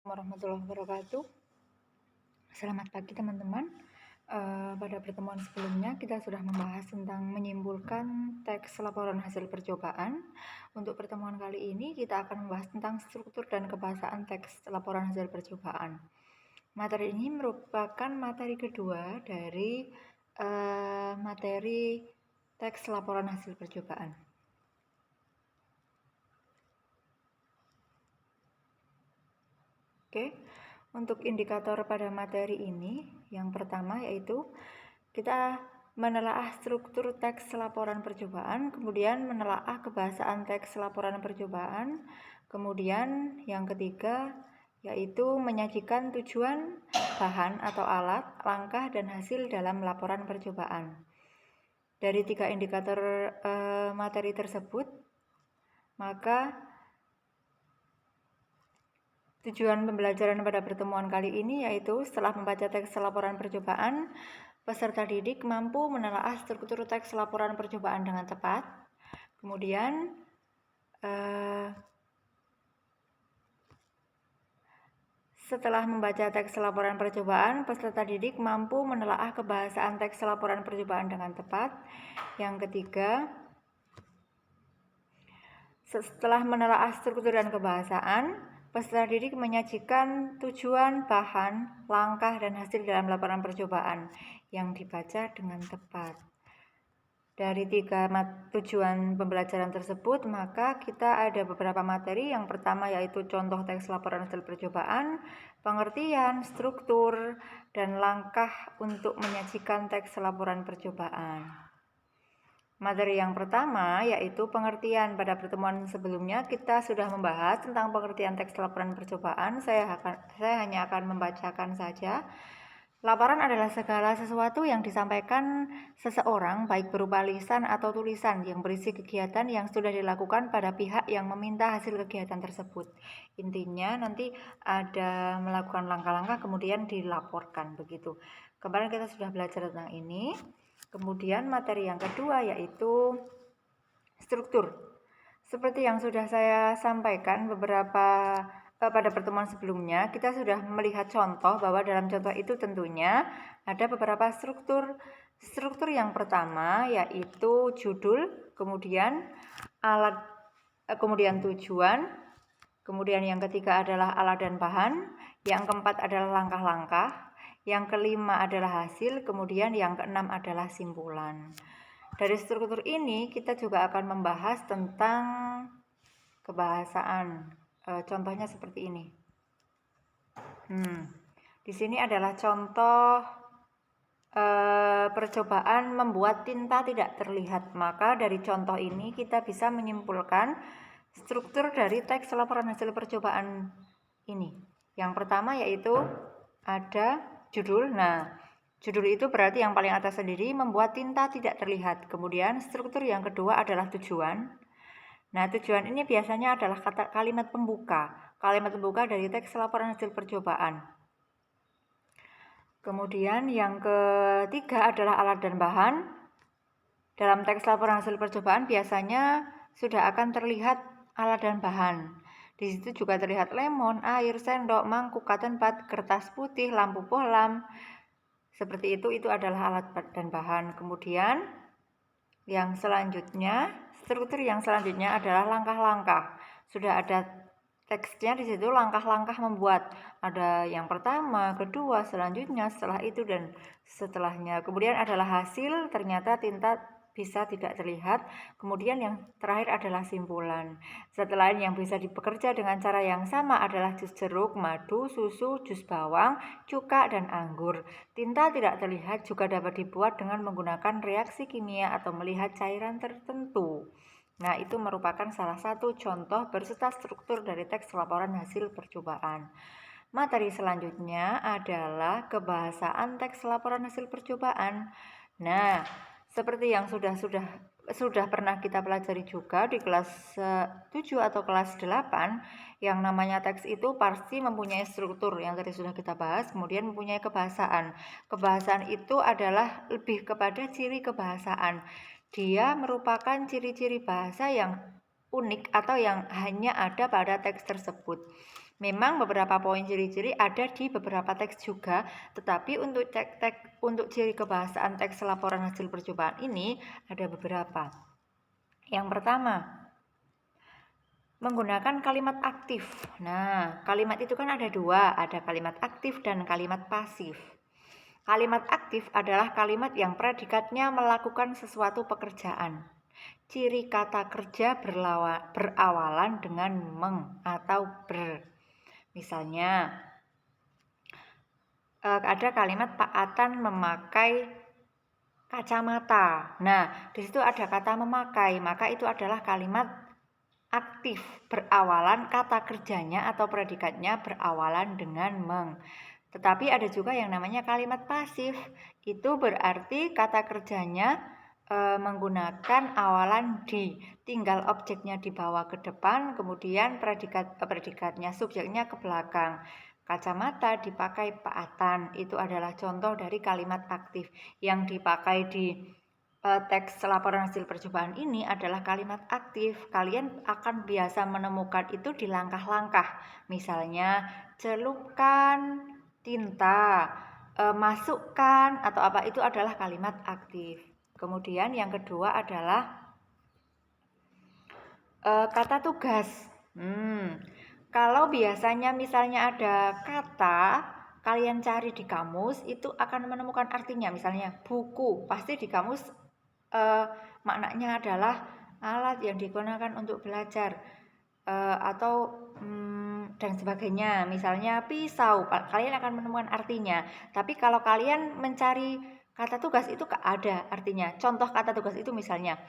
Warahmatullahi wabarakatuh. Selamat pagi teman-teman. Pada pertemuan sebelumnya kita sudah membahas tentang menyimpulkan teks laporan hasil percobaan. Untuk pertemuan kali ini kita akan membahas tentang struktur dan kebahasaan teks laporan hasil percobaan. Materi ini merupakan materi kedua dari materi teks laporan hasil percobaan. Oke. Untuk indikator pada materi ini, yang pertama yaitu kita menelaah struktur teks laporan percobaan, kemudian menelaah kebahasaan teks laporan percobaan, kemudian yang ketiga yaitu menyajikan tujuan, bahan atau alat, langkah, dan hasil dalam laporan percobaan. Dari 3 indikator materi tersebut, maka tujuan pembelajaran pada pertemuan kali ini yaitu setelah membaca teks laporan percobaan, peserta didik mampu menelaah struktur teks laporan percobaan dengan tepat. Kemudian setelah membaca teks laporan percobaan, peserta didik mampu menelaah kebahasaan teks laporan percobaan dengan tepat. Yang ketiga, setelah menelaah struktur dan kebahasaan, peserta didik menyajikan tujuan, bahan, langkah, dan hasil dalam laporan percobaan yang dibaca dengan tepat. Dari 3 tujuan pembelajaran tersebut, maka kita ada beberapa materi. Yang pertama yaitu contoh teks laporan hasil percobaan, pengertian, struktur, dan langkah untuk menyajikan teks laporan percobaan. Materi yang pertama yaitu pengertian. Pada pertemuan sebelumnya kita sudah membahas tentang pengertian teks laporan percobaan. Saya hanya akan membacakan saja. Laporan adalah segala sesuatu yang disampaikan seseorang baik berupa lisan atau tulisan yang berisi kegiatan yang sudah dilakukan pada pihak yang meminta hasil kegiatan tersebut. Intinya nanti ada melakukan langkah-langkah kemudian dilaporkan begitu. Kemarin kita sudah belajar tentang ini. Kemudian materi yang kedua yaitu struktur. Seperti yang sudah saya sampaikan pada pertemuan sebelumnya, kita sudah melihat contoh bahwa dalam contoh itu tentunya ada beberapa struktur. Struktur yang pertama yaitu judul, kemudian alat, kemudian tujuan, kemudian yang ketiga adalah alat dan bahan, yang keempat adalah langkah-langkah, yang kelima adalah hasil, kemudian yang keenam adalah simpulan. Dari struktur ini kita juga akan membahas tentang kebahasaan. Contohnya seperti ini. Di sini adalah contoh percobaan membuat tinta tidak terlihat. Maka dari contoh ini kita bisa menyimpulkan struktur dari teks laporan hasil percobaan ini. Yang pertama yaitu ada judul. Nah, judul itu berarti yang paling atas sendiri, membuat tinta tidak terlihat. Kemudian struktur yang kedua adalah tujuan. Nah, tujuan ini biasanya adalah kalimat pembuka. Kalimat pembuka dari teks laporan hasil percobaan. Kemudian yang ketiga adalah alat dan bahan. Dalam teks laporan hasil percobaan biasanya sudah akan terlihat alat dan bahan. Di situ juga terlihat lemon, air, sendok, mangkuk, cotton bud, kertas putih, lampu bohlam. Seperti itu adalah alat dan bahan. Kemudian yang selanjutnya, struktur yang selanjutnya adalah langkah-langkah. Sudah ada teksnya di situ, langkah-langkah membuat. Ada yang pertama, kedua, selanjutnya, setelah itu, dan setelahnya. Kemudian adalah hasil, ternyata tinta bisa tidak terlihat. Kemudian yang terakhir adalah simpulan. Setelah yang bisa bekerja dengan cara yang sama adalah jus jeruk, madu, susu, jus bawang, cuka, dan anggur. Tinta tidak terlihat juga dapat dibuat dengan menggunakan reaksi kimia atau melihat cairan tertentu. Nah, itu merupakan salah satu contoh berserta struktur dari teks laporan hasil percobaan. Materi selanjutnya adalah kebahasaan teks laporan hasil percobaan. Nah, seperti yang sudah pernah kita pelajari juga di kelas 7 atau kelas 8, yang namanya teks itu pasti mempunyai struktur yang tadi sudah kita bahas, kemudian mempunyai kebahasaan. Kebahasaan itu adalah lebih kepada ciri kebahasaan. Dia merupakan ciri-ciri bahasa yang unik atau yang hanya ada pada teks tersebut. Memang beberapa poin ciri-ciri ada di beberapa teks juga, tetapi untuk ciri kebahasaan teks laporan hasil percobaan ini ada beberapa. Yang pertama, menggunakan kalimat aktif. Nah, kalimat itu kan ada dua, ada kalimat aktif dan kalimat pasif. Kalimat aktif adalah kalimat yang predikatnya melakukan sesuatu pekerjaan. Ciri kata kerja berawalan dengan meng atau ber. Misalnya, ada kalimat Pak Atan memakai kacamata. Nah, di situ ada kata memakai, maka itu adalah kalimat aktif berawalan kata kerjanya atau predikatnya berawalan dengan meng. Tetapi ada juga yang namanya kalimat pasif. Itu berarti kata kerjanya menggunakan awalan di, tinggal objeknya dibawa ke depan, kemudian predikatnya subjeknya ke belakang. Kacamata dipakai Pak Atan, itu adalah contoh dari kalimat aktif. Yang dipakai di teks laporan hasil percobaan ini adalah kalimat aktif. Kalian akan biasa menemukan itu di langkah-langkah. Misalnya celupkan tinta, masukkan atau apa, itu adalah kalimat aktif. Kemudian yang kedua adalah kata tugas. Kalau biasanya misalnya ada kata, kalian cari di kamus, itu akan menemukan artinya. Misalnya buku, pasti di kamus maknanya adalah alat yang digunakan untuk belajar, atau dan sebagainya. Misalnya pisau, kalian akan menemukan artinya. Tapi kalau kalian mencari kata tugas itu ada artinya. Contoh kata tugas itu misalnya,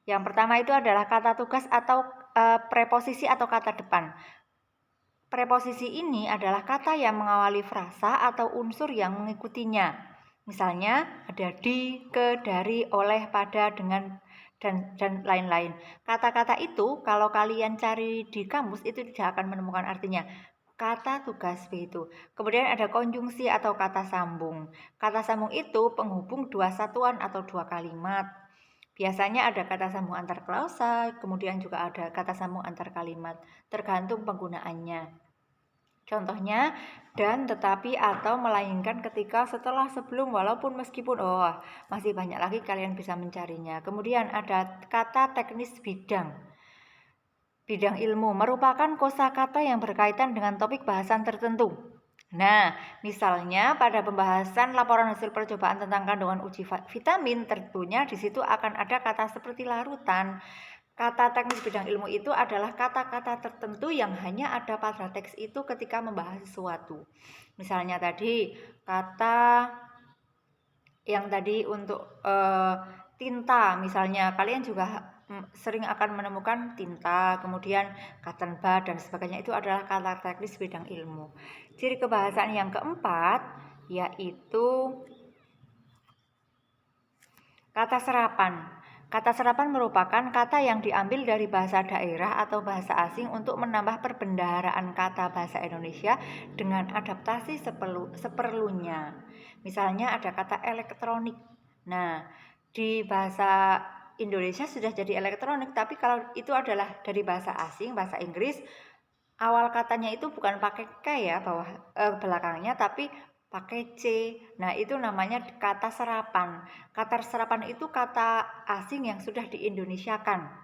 yang pertama itu adalah kata tugas atau preposisi atau kata depan. Preposisi ini adalah kata yang mengawali frasa atau unsur yang mengikutinya. Misalnya ada di, ke, dari, oleh, pada, dengan, dan lain-lain. Kata-kata itu kalau kalian cari di kamus itu tidak akan menemukan artinya. Kata tugas begitu. Kemudian ada konjungsi atau kata sambung. Kata sambung itu penghubung dua satuan atau dua kalimat. Biasanya ada kata sambung antar klausa, kemudian juga ada kata sambung antar kalimat, tergantung penggunaannya. Contohnya, dan, tetapi, atau, melainkan, ketika, setelah, sebelum, walaupun, meskipun. Masih banyak lagi kalian bisa mencarinya. Kemudian ada kata teknis bidang. Bidang ilmu merupakan kosakata yang berkaitan dengan topik bahasan tertentu. Nah, misalnya pada pembahasan laporan hasil percobaan tentang kandungan uji vitamin, tentunya di situ akan ada kata seperti larutan. Kata teknis bidang ilmu itu adalah kata-kata tertentu yang hanya ada pada teks itu ketika membahas sesuatu. Misalnya tadi kata yang tadi untuk tinta, misalnya kalian juga sering akan menemukan tinta, kemudian cotton bud dan sebagainya, itu adalah kata teknis bidang ilmu. Ciri kebahasaan yang keempat yaitu kata serapan. Kata serapan merupakan kata yang diambil dari bahasa daerah atau bahasa asing untuk menambah perbendaharaan kata bahasa Indonesia dengan adaptasi seperlunya. Misalnya ada kata elektronik. Nah, di bahasa Indonesia sudah jadi elektronik, tapi kalau itu adalah dari bahasa asing, bahasa Inggris, awal katanya itu bukan pakai K ya belakangnya, tapi pakai C. Nah, itu namanya kata serapan. Kata serapan itu kata asing yang sudah diindonesiakan.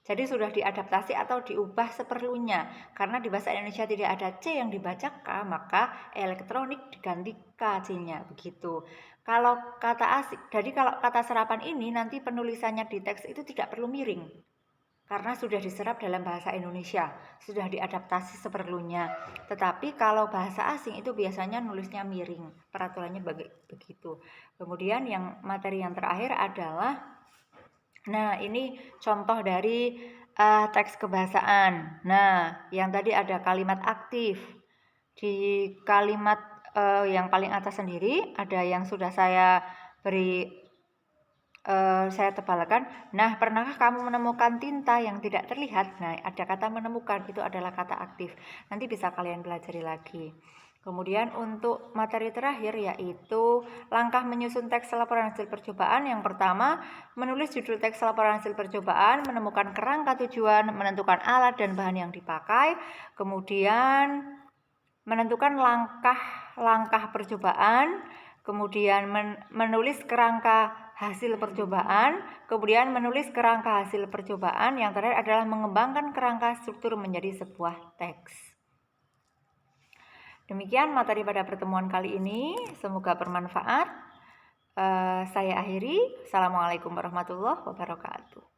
Jadi sudah diadaptasi atau diubah seperlunya. Karena di bahasa Indonesia tidak ada C yang dibaca K, maka elektronik diganti K C-nya, begitu. Kalau kata serapan ini nanti penulisannya di teks itu tidak perlu miring. Karena sudah diserap dalam bahasa Indonesia, sudah diadaptasi seperlunya. Tetapi kalau bahasa asing itu biasanya nulisnya miring, peraturannya begitu. Kemudian materi yang terakhir adalah, nah ini contoh dari teks kebahasaan. Nah, yang tadi ada kalimat aktif. Di kalimat yang paling atas sendiri ada yang sudah saya tebalkan. Nah, pernahkah kamu menemukan tinta yang tidak terlihat? Nah, ada kata menemukan, itu adalah kata aktif. Nanti bisa kalian pelajari lagi. Kemudian untuk materi terakhir yaitu langkah menyusun teks laporan hasil percobaan. Yang pertama, menulis judul teks laporan hasil percobaan, menemukan kerangka tujuan, menentukan alat dan bahan yang dipakai, kemudian menentukan langkah-langkah percobaan, kemudian menulis kerangka hasil percobaan, kemudian menulis kerangka hasil percobaan. Yang terakhir adalah mengembangkan kerangka struktur menjadi sebuah teks. Demikian materi pada pertemuan kali ini, semoga bermanfaat. Saya akhiri. Assalamualaikum warahmatullahi wabarakatuh.